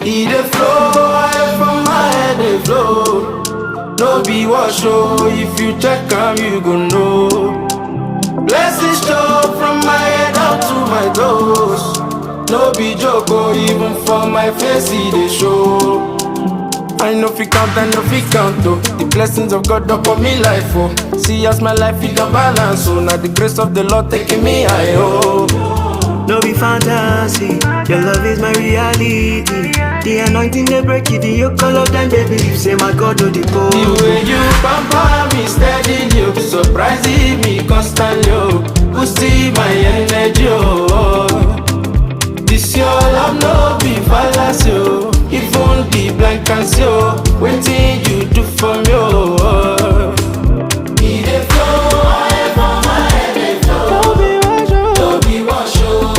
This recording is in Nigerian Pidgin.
He dey flow, I from my head dey flow. No be wash oh, if you check am you go know. Blessings show from my head out to my toes. No be joke oh, even for my face he dey show. I know fi count, I know fi count oh. The blessings of God upon me life oh. See as my life it don't balance oh. Now the grace of the Lord taking me high oh. No be fantasy, your love is my reality. The anointing they break it, the yoke all of them they believe. Say my God do the poor. The way you pamper me steadily, you surprising me constantly, oh. Boosting my energy, oh. This your love no be fallacy, oh. Even the blind can see, oh. Waiting you do for me, oh.